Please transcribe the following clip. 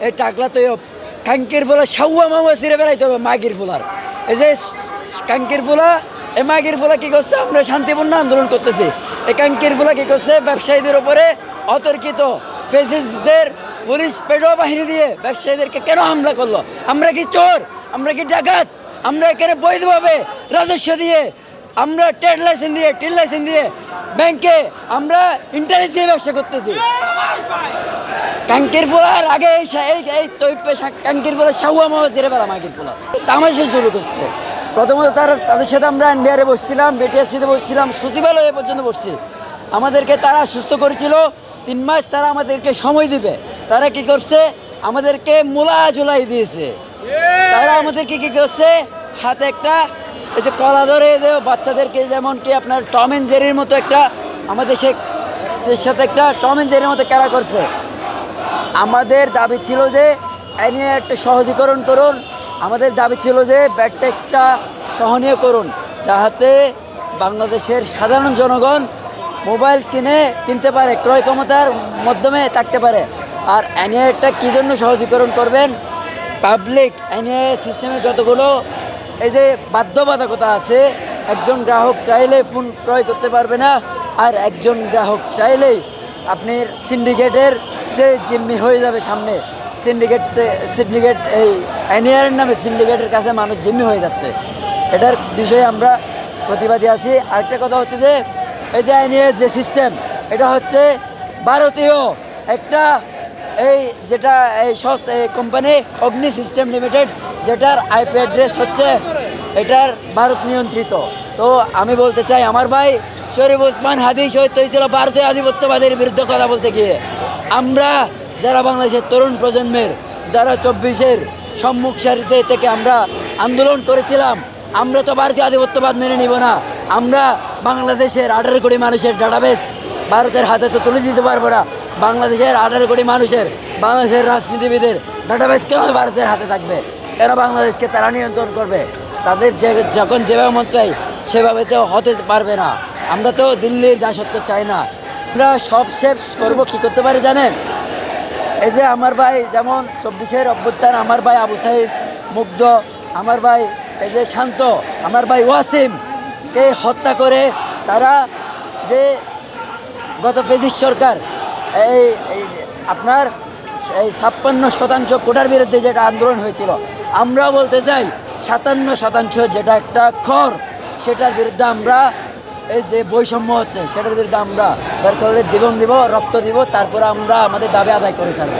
এই টাকলা তো কাঙ্কির ফোলা সাউয়া মাউয়া ছিঁড়ে বেড়াইতে হবে মাগির ফোলার। এই যে কাঙ্কির ফোলা, এই মাগির ফোলা কী করছে, আমরা শান্তিপূর্ণ আন্দোলন করতেছি, এই কাঙ্কির ফোলা কী করছে, ব্যবসায়ীদের ওপরে অতর্কিত ফেসিস্টদের পুলিশ পেটো বাহিনী দিয়ে ব্যবসায়ীদেরকে কেন হামলা করলো? আমরা কি চোর? আমরা কি ডাকাত? আমরা এখানে বৈধভাবে রাজস্ব দিয়ে, আমরা ট্রেড লাইসেন্স দিয়ে, টিল লাইসেন্স দিয়ে, ব্যাংকে আমরা ইন্টারেস্ট দিয়ে ব্যবসা করতেছি। কাঙ্কির ফোলার আগে এই কাঙ্কির ফোলা সাহুয়া মামা জেরে বেড়া মাগির ফোলা তামাশা শুরু করছে। প্রথমত তাদের সাথে আমরা এনবিআরে বসছিলাম, বিটিএসসিতে বসছিলাম, সচিবালয়ে পর্যন্ত বসছি। আমাদেরকে তারা সুস্থ করেছিল, 3 মাস তারা আমাদেরকে সময় দিবে। তারা কি করছে, আমাদেরকে মূলা ঝুলাই দিয়েছে। তারা আমাদেরকে কি করছে, হাতে একটা এই যে কলা ধরে বাচ্চাদেরকে, যেমন কি আপনার টম অ্যান্ড জেরির মতো একটা আমাদের সাথে একটা টম অ্যান্ড জেরির মতো খেলা করছে। আমাদের দাবি ছিল যে এ নিয়ে একটা সহজীকরণ করুন, আমাদের দাবি ছিল যে ব্যাড ট্যাক্সটা সহনীয় করুন, যাহাতে বাংলাদেশের সাধারণ জনগণ মোবাইল কিনতে পারে, ক্রয় ক্ষমতার মাধ্যমে থাকতে পারে। আর এনএআইটা কী জন্য সহজীকরণ করবেন, পাবলিক এনএআই সিস্টেমে যতগুলো এই যে বাধ্যবাধকতা আছে, একজন গ্রাহক চাইলে ফোন ক্রয় করতে পারবে না, আর একজন গ্রাহক চাইলেই আপনি সিন্ডিকেটের যে জিম্মি হয়ে যাবে সামনে, সিন্ডিকেট এই এনএআর নামে সিন্ডিকেটের কাছে মানুষ জিম্মি হয়ে যাচ্ছে। এটার বিষয়ে আমরা প্রতিবাদী আছি। আরেকটা কথা হচ্ছে যে এই যে এনএআর যে সিস্টেম, এটা হচ্ছে ভারতীয় একটা যেটা কোম্পানি অগ্নি সিস্টেম লিমিটেড, যেটার আইপি অ্যাড্রেস হচ্ছে এটার ভারত নিয়ন্ত্রিত। তো আমি বলতে চাই, আমার ভাই শরীফ ওসমান হাদি শহীদ হয়েছিল ভারতীয় আধিপত্যবাদের বিরুদ্ধে কথা বলতে গিয়ে। আমরা যারা বাংলাদেশের তরুণ প্রজন্মের, যারা 24-এর সম্মুখ সারিতে থেকে আমরা আন্দোলন করেছিলাম, আমরা তো ভারতীয় আধিপত্যবাদ মেনে নিব না। আমরা বাংলাদেশের 18 কোটি মানুষের ডাটাবেস ভারতের হাতে তো তুলে দিতে পারবো না। বাংলাদেশের 18 কোটি বাংলাদেশের রাজনীতিবিদের ডাটাবেস কেন ভারতের হাতে থাকবে? কেন বাংলাদেশকে তারা নিয়ন্ত্রণ করবে? তাদের যখন যেভাবে মন চাই সেভাবে তো হতে পারবে না। আমরা তো দিল্লির দাসত্ব চাই না। আমরা সব শেষ করবো কী করতে পারি জানেন? এই যে আমার ভাই যেমন 24-এর অভ্যুত্থান, আমার ভাই আবু সাইদ মুগ্ধ, আমার ভাই এই যে শান্ত, আমার ভাই ওয়াসিমকে হত্যা করে তারা যে গত ফেসিস্ট সরকার আপনার 56% কোটার বিরুদ্ধে যেটা আন্দোলন হয়েছিল, আমরাও বলতে চাই 57% যেটা একটা খর, সেটার বিরুদ্ধে আমরা এই যে বৈষম্য হচ্ছে সেটার বিরুদ্ধে আমরা দরকার হলে জীবন দিব, রক্ত দিব, তারপরে আমরা আমাদের দাবি আদায় করে ছাড়বো।